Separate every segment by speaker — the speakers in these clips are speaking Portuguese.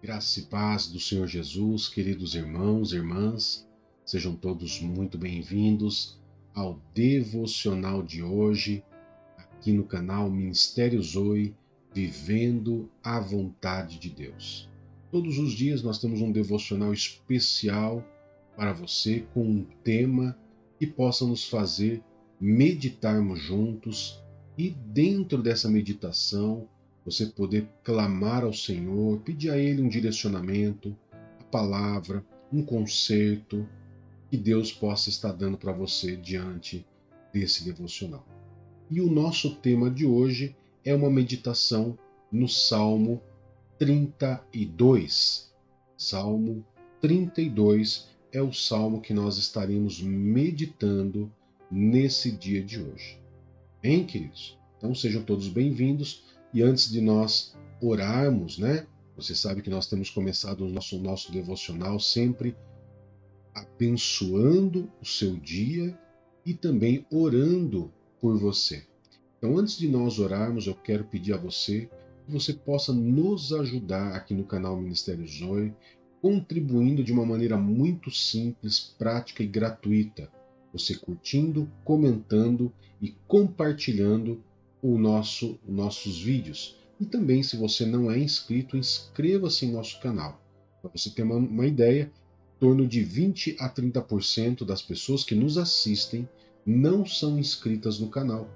Speaker 1: Graça e paz do Senhor Jesus, queridos irmãos e irmãs, sejam todos muito bem-vindos ao devocional de hoje, aqui no canal Ministério Zoe, Vivendo a Vontade de Deus. Todos os dias nós temos um devocional especial para você, com um tema que possa nos fazer meditarmos juntos e, dentro dessa meditação, você poder clamar ao Senhor, pedir a Ele um direcionamento, a palavra, um conserto, que Deus possa estar dando para você diante desse devocional. E o nosso tema de hoje é uma meditação no Salmo 32. Salmo 32 é o salmo que nós estaremos meditando nesse dia de hoje. Bem, queridos? Então sejam todos bem-vindos. E antes de nós orarmos, né? Você sabe que nós temos começado o nosso devocional sempre abençoando o seu dia e também orando por você. Então, antes de nós orarmos, eu quero pedir a você que você possa nos ajudar aqui no canal Ministério Zoe, contribuindo de uma maneira muito simples, prática e gratuita. Você curtindo, comentando e compartilhando nossos vídeos. E também, se você não é inscrito, inscreva-se em nosso canal. Para você ter uma ideia, em torno de 20 a 30% das pessoas que nos assistem não são inscritas no canal.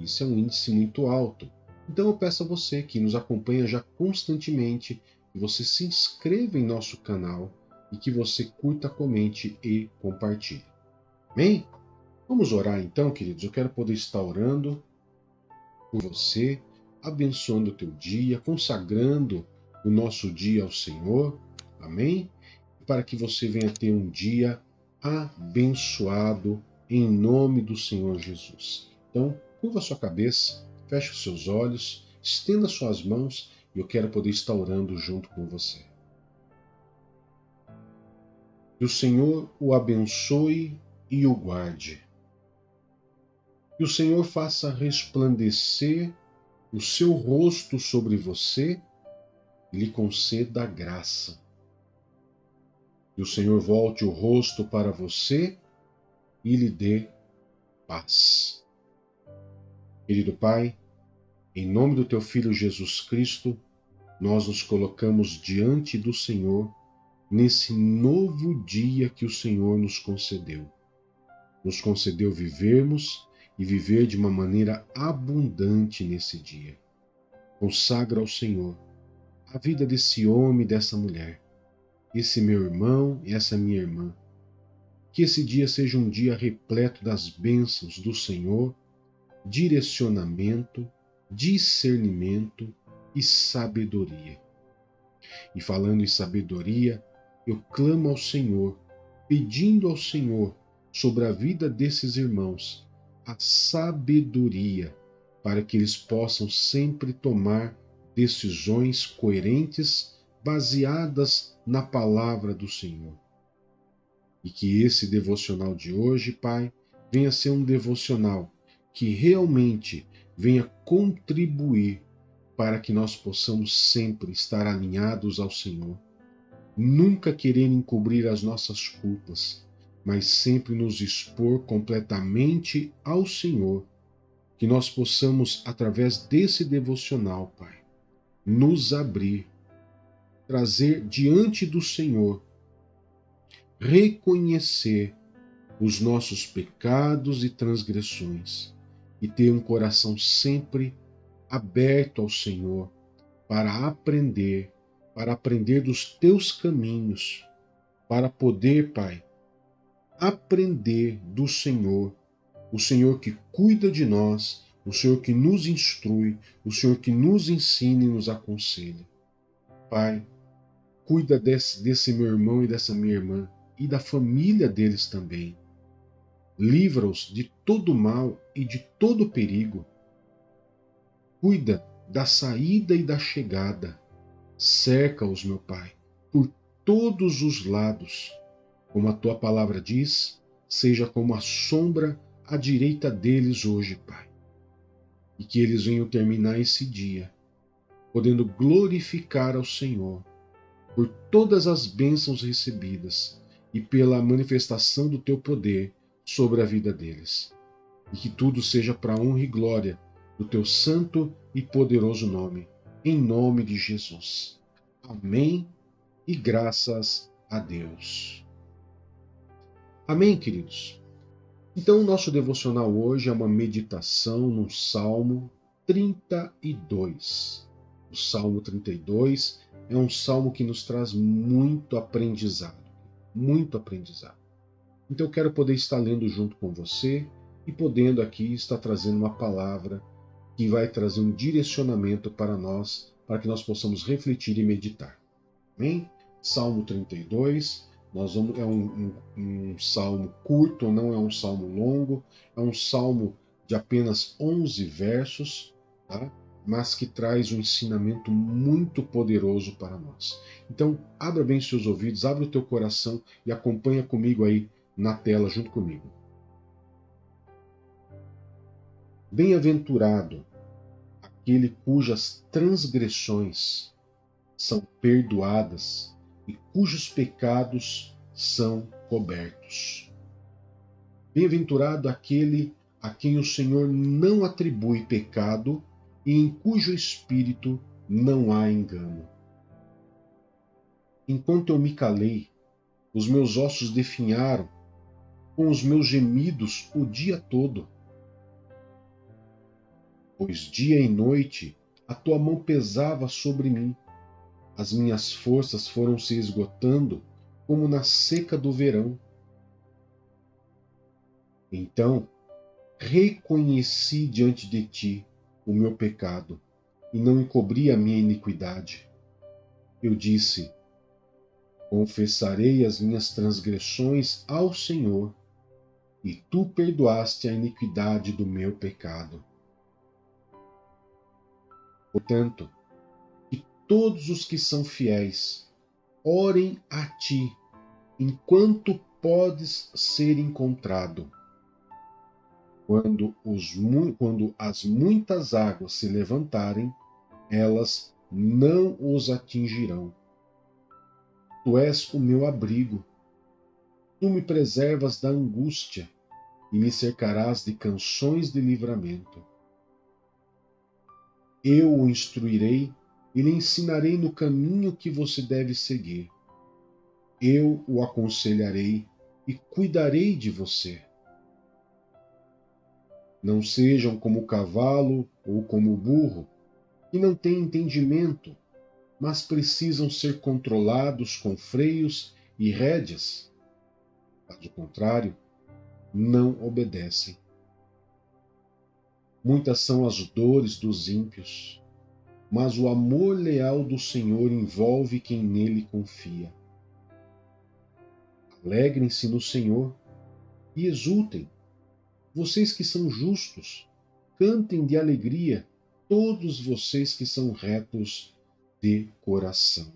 Speaker 1: Isso é um índice muito alto. Então eu peço a você que nos acompanha já constantemente, que você se inscreva em nosso canal e que você curta, comente e compartilhe. Amém? Vamos orar então, queridos. Eu quero poder estar orando por você, abençoando o teu dia, consagrando o nosso dia ao Senhor. Amém? Para que você venha ter um dia abençoado em nome do Senhor Jesus. Então, curva a sua cabeça, feche os seus olhos, estenda suas mãos e eu quero poder estar orando junto com você. Que o Senhor o abençoe e o guarde. Que o Senhor faça resplandecer o seu rosto sobre você e lhe conceda graça. Que o Senhor volte o rosto para você e lhe dê paz. Querido Pai, em nome do Teu Filho Jesus Cristo, nós nos colocamos diante do Senhor nesse novo dia que o Senhor nos concedeu. Nos concedeu vivermos e viver de uma maneira abundante nesse dia. Consagra ao Senhor a vida desse homem e dessa mulher, esse meu irmão e essa minha irmã. Que esse dia seja um dia repleto das bênçãos do Senhor, direcionamento, discernimento e sabedoria. E falando em sabedoria, eu clamo ao Senhor, pedindo ao Senhor sobre a vida desses irmãos a sabedoria para que eles possam sempre tomar decisões coerentes baseadas na palavra do Senhor. E que esse devocional de hoje, Pai, venha ser um devocional que realmente venha contribuir para que nós possamos sempre estar alinhados ao Senhor, nunca querer encobrir as nossas culpas, mas sempre nos expor completamente ao Senhor, que nós possamos, através desse devocional, Pai, nos abrir, trazer diante do Senhor, reconhecer os nossos pecados e transgressões e ter um coração sempre aberto ao Senhor para aprender dos teus caminhos, para poder, Pai, aprender do Senhor, o Senhor que cuida de nós, o Senhor que nos instrui, o Senhor que nos ensina e nos aconselha. Pai, cuida desse meu irmão e dessa minha irmã e da família deles também. Livra-os de todo mal e de todo perigo. Cuida da saída e da chegada. Cerca-os, meu Pai, por todos os lados. Como a tua palavra diz, seja como a sombra à direita deles hoje, Pai. E que eles venham terminar esse dia, podendo glorificar ao Senhor, por todas as bênçãos recebidas e pela manifestação do teu poder sobre a vida deles. E que tudo seja para a honra e glória do teu santo e poderoso nome, em nome de Jesus. Amém e graças a Deus. Amém, queridos? Então, o nosso devocional hoje é uma meditação no Salmo 32. O Salmo 32 é um salmo que nos traz muito aprendizado, muito aprendizado. Então, eu quero poder estar lendo junto com você e podendo aqui estar trazendo uma palavra que vai trazer um direcionamento para nós, para que nós possamos refletir e meditar. Amém? Salmo 32. É um salmo curto, não é um salmo longo, é um salmo de apenas 11 versos, tá? Mas que traz um ensinamento muito poderoso para nós. Então, abra bem os seus ouvidos, abra o teu coração e acompanha comigo aí na tela junto comigo. Bem-aventurado aquele cujas transgressões são perdoadas e cujos pecados são cobertos. Bem-aventurado aquele a quem o Senhor não atribui pecado e em cujo espírito não há engano. Enquanto eu me calei, os meus ossos definharam com os meus gemidos o dia todo. Pois dia e noite a tua mão pesava sobre mim. As minhas forças foram se esgotando como na seca do verão. Então reconheci diante de ti o meu pecado e não encobri a minha iniquidade. Eu disse: confessarei as minhas transgressões ao Senhor, e tu perdoaste a iniquidade do meu pecado. Portanto, que todos os que são fiéis orem a ti enquanto podes ser encontrado. Quando as muitas águas se levantarem, elas não os atingirão. Tu és o meu abrigo. Tu me preservas da angústia e me cercarás de canções de livramento. Eu o instruirei e lhe ensinarei no caminho que você deve seguir. Eu o aconselharei e cuidarei de você. Não sejam como o cavalo ou como o burro, que não têm entendimento, mas precisam ser controlados com freios e rédeas. Caso contrário, não obedecem. Muitas são as dores dos ímpios, mas o amor leal do Senhor envolve quem nele confia. Alegrem-se no Senhor e exultem. Vocês que são justos, cantem de alegria, todos vocês que são retos de coração.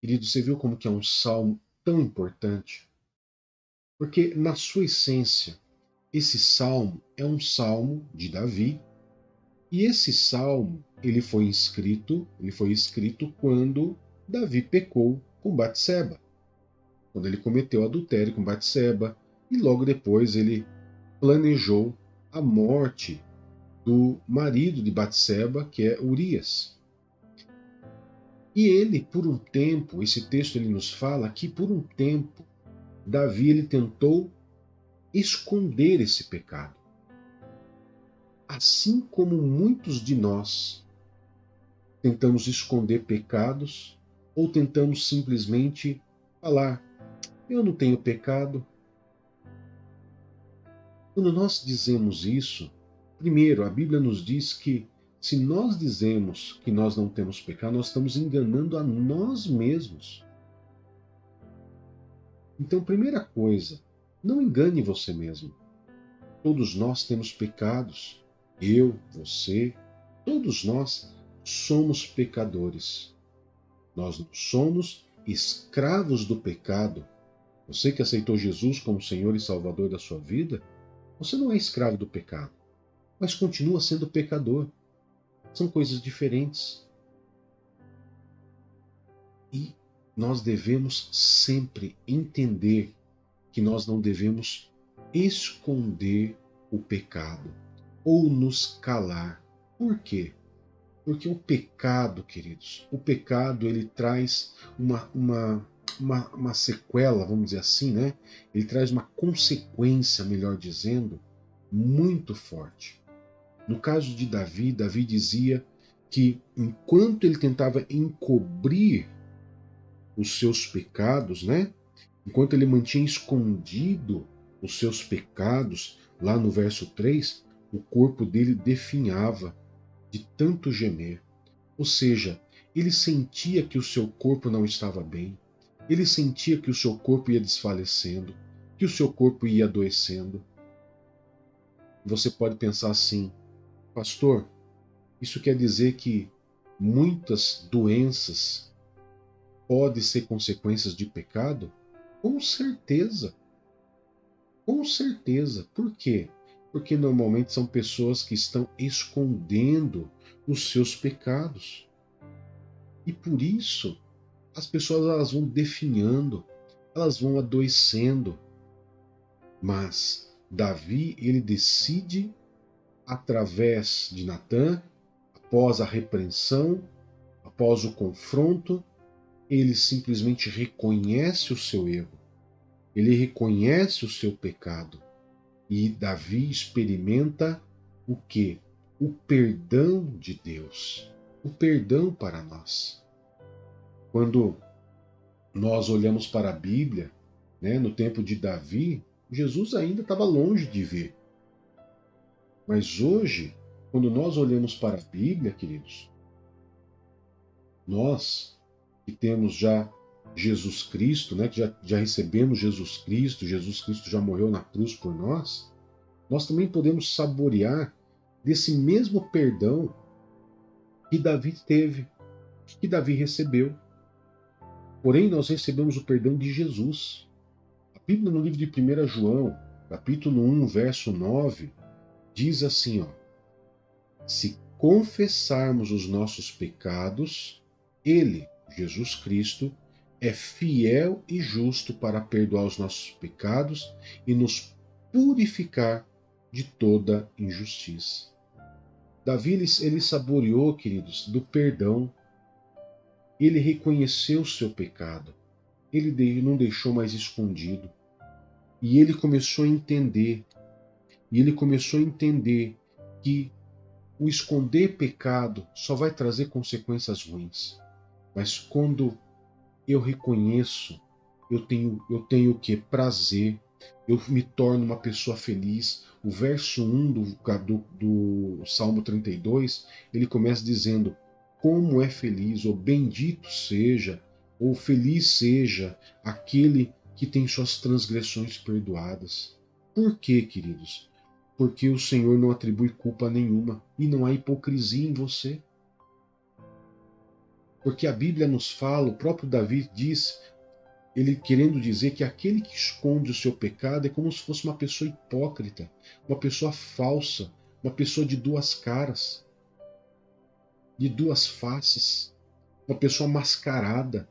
Speaker 1: Querido, você viu como que é um salmo tão importante? Porque, na sua essência, esse salmo é um salmo de Davi, e esse salmo ele foi escrito quando Davi pecou com Batseba, quando ele cometeu adultério com Batseba, e logo depois ele planejou a morte do marido de Batseba, que é Urias. E ele, por um tempo, esse texto ele nos fala que por um tempo Davi ele tentou esconder esse pecado. Assim como muitos de nós tentamos esconder pecados ou tentamos simplesmente falar: eu não tenho pecado. Quando nós dizemos isso, primeiro, a Bíblia nos diz que se nós dizemos que nós não temos pecado, nós estamos enganando a nós mesmos. Então, primeira coisa, não engane você mesmo. Todos nós temos pecados. Eu, você, todos nós somos pecadores. Nós não somos escravos do pecado. Você que aceitou Jesus como Senhor e Salvador da sua vida, você não é escravo do pecado, mas continua sendo pecador. São coisas diferentes. E nós devemos sempre entender que nós não devemos esconder o pecado ou nos calar. Por quê? Porque o pecado, queridos, o pecado ele traz uma sequela, vamos dizer assim, né? Ele traz uma consequência, melhor dizendo, muito forte. No caso de Davi, Davi dizia que enquanto ele tentava encobrir os seus pecados, né? Enquanto ele mantinha escondido os seus pecados, lá no verso 3, o corpo dele definhava de tanto gemer. Ou seja, ele sentia que o seu corpo não estava bem, ele sentia que o seu corpo ia desfalecendo, que o seu corpo ia adoecendo. Você pode pensar assim, pastor, isso quer dizer que muitas doenças podem ser consequências de pecado? Com certeza, com certeza. Por quê? Porque normalmente são pessoas que estão escondendo os seus pecados. E por isso, as pessoas elas vão definhando, elas vão adoecendo. Mas Davi, ele decide, através de Natã, após a repreensão, após o confronto, ele simplesmente reconhece o seu erro, ele reconhece o seu pecado. E Davi experimenta o quê? O perdão de Deus, o perdão para nós. Quando nós olhamos para a Bíblia, né, no tempo de Davi, Jesus ainda estava longe de vir. Mas hoje, quando nós olhamos para a Bíblia, queridos, nós que temos já Jesus Cristo, né, que já recebemos Jesus Cristo já morreu na cruz por nós também podemos saborear desse mesmo perdão que Davi teve, que Davi recebeu. Porém, nós recebemos o perdão de Jesus. A Bíblia, no livro de 1 João, capítulo 1, verso 9, diz assim, ó, se confessarmos os nossos pecados, Ele, Jesus Cristo, é fiel e justo para perdoar os nossos pecados e nos purificar de toda injustiça. Davi, ele saboreou, queridos, do perdão. Ele reconheceu o seu pecado. Ele não deixou mais escondido. E ele começou a entender. E ele começou a entender que o esconder pecado só vai trazer consequências ruins. Mas quando eu reconheço, eu tenho o que? Prazer. Eu me torno uma pessoa feliz. O verso 1 do Salmo 32, ele começa dizendo, como é feliz, ou bendito seja, ou feliz seja aquele que tem suas transgressões perdoadas. Por quê, queridos? Porque o Senhor não atribui culpa nenhuma e não há hipocrisia em você. Porque a Bíblia nos fala, o próprio Davi diz, ele querendo dizer que aquele que esconde o seu pecado é como se fosse uma pessoa hipócrita, uma pessoa falsa, uma pessoa de duas caras, de duas faces, uma pessoa mascarada,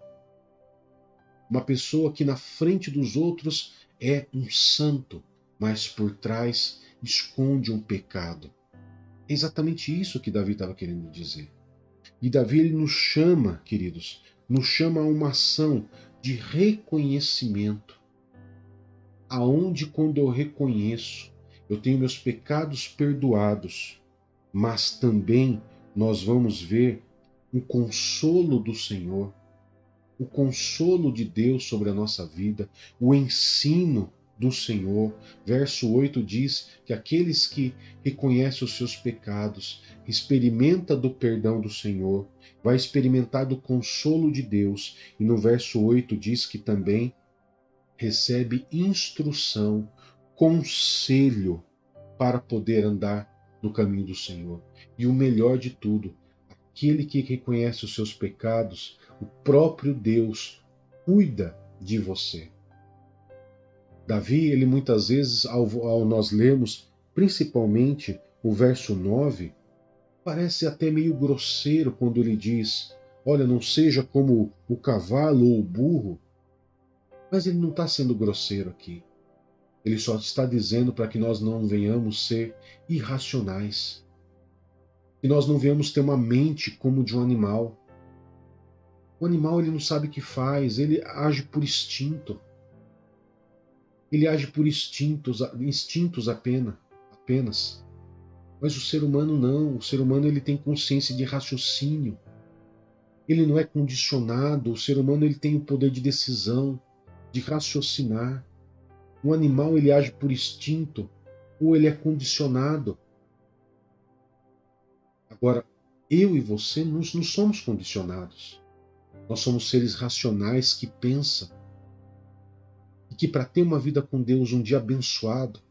Speaker 1: uma pessoa que na frente dos outros é um santo, mas por trás esconde um pecado. É exatamente isso que Davi estava querendo dizer. E Davi ele nos chama, queridos, nos chama a uma ação de reconhecimento, aonde quando eu reconheço, eu tenho meus pecados perdoados, mas também nós vamos ver o consolo do Senhor, o consolo de Deus sobre a nossa vida, o ensino do Senhor. Verso 8 diz que aqueles que reconhecem os seus pecados, experimenta do perdão do Senhor, vai experimentar do consolo de Deus. E no verso 8 diz que também recebe instrução, conselho para poder andar no caminho do Senhor. E o melhor de tudo, aquele que reconhece os seus pecados, o próprio Deus cuida de você. Davi, ele muitas vezes, ao nós lermos, principalmente o verso 9, parece até meio grosseiro quando ele diz, olha, não seja como o cavalo ou o burro, mas ele não está sendo grosseiro aqui. Ele só está dizendo para que nós não venhamos ser irracionais, que nós não venhamos ter uma mente como de um animal. O animal ele não sabe o que faz, ele age por instinto. Ele age por instintos apenas. Mas o ser humano não. O ser humano ele tem consciência de raciocínio. Ele não é condicionado. O ser humano ele tem o poder de decisão, de raciocinar. O animal ele age por instinto ou ele é condicionado. Agora, eu e você não somos condicionados. Nós somos seres racionais que pensam e que para ter uma vida com Deus, um dia abençoado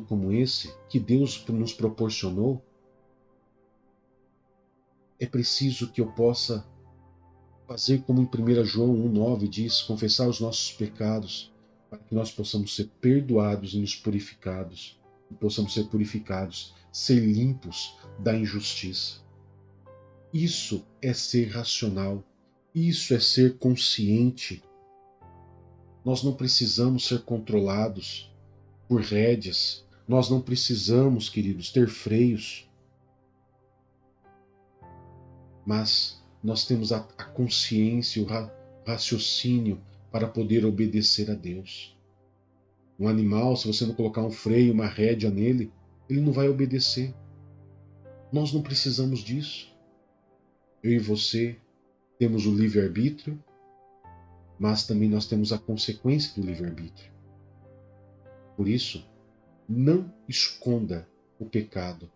Speaker 1: como esse que Deus nos proporcionou, é preciso que eu possa fazer como em 1 João 1,9 diz, confessar os nossos pecados, para que nós possamos ser perdoados e nos purificados, e possamos ser purificados, ser limpos da injustiça. Isso é ser racional, isso é ser consciente. Nós não precisamos ser controlados por rédeas, nós não precisamos, queridos, ter freios, mas nós temos a consciência, o raciocínio para poder obedecer a Deus. Um animal, se você não colocar um freio, uma rédea nele, ele não vai obedecer. Nós não precisamos disso. Eu e você temos o livre-arbítrio, mas também nós temos a consequência do livre-arbítrio. Por isso, não esconda o pecado.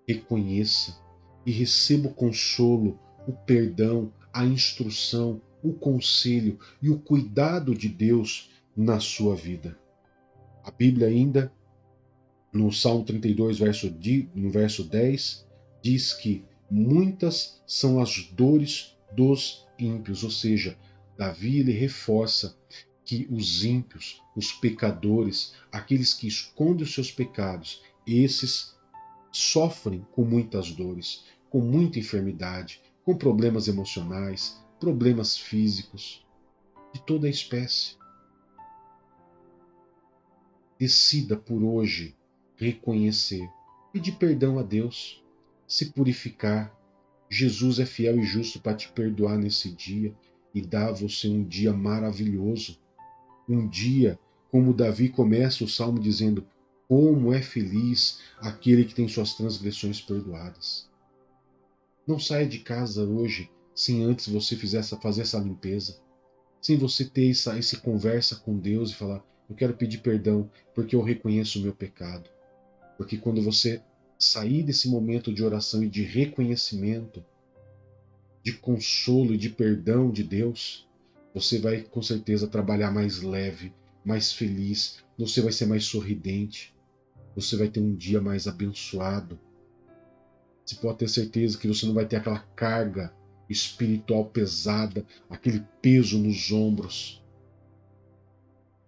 Speaker 1: Reconheça e receba o consolo, o perdão, a instrução, o conselho e o cuidado de Deus na sua vida. A Bíblia ainda, no Salmo 32, no verso 10, diz que muitas são as dores dos ímpios, ou seja, Davi ele reforça que os ímpios, os pecadores, aqueles que escondem os seus pecados, esses sofrem com muitas dores, com muita enfermidade, com problemas emocionais, problemas físicos, de toda a espécie. Decida por hoje reconhecer, pedir perdão a Deus, se purificar. Jesus é fiel e justo para te perdoar nesse dia e dar a você um dia maravilhoso. Um dia, como Davi começa o salmo dizendo: como é feliz aquele que tem suas transgressões perdoadas. Não saia de casa hoje sem antes você fazer essa limpeza, sem você ter essa conversa com Deus e falar: eu quero pedir perdão porque eu reconheço o meu pecado. Porque quando você sair desse momento de oração e de reconhecimento, de consolo e de perdão de Deus, você vai com certeza trabalhar mais leve, mais feliz, você vai ser mais sorridente, você vai ter um dia mais abençoado. Você pode ter certeza que você não vai ter aquela carga espiritual pesada, aquele peso nos ombros.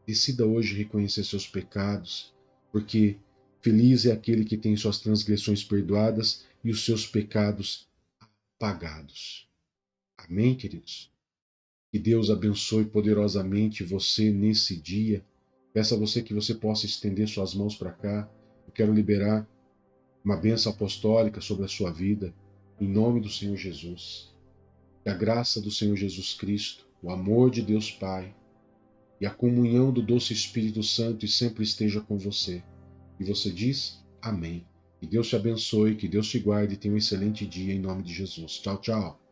Speaker 1: Decida hoje reconhecer seus pecados, porque feliz é aquele que tem suas transgressões perdoadas e os seus pecados apagados. Amém, queridos? Que Deus abençoe poderosamente você nesse dia. Peço a você que você possa estender suas mãos para cá. Eu quero liberar uma bênção apostólica sobre a sua vida, em nome do Senhor Jesus. Que a graça do Senhor Jesus Cristo, o amor de Deus Pai e a comunhão do doce Espírito Santo sempre esteja com você. E você diz amém. Que Deus te abençoe, que Deus te guarde e tenha um excelente dia em nome de Jesus. Tchau, tchau.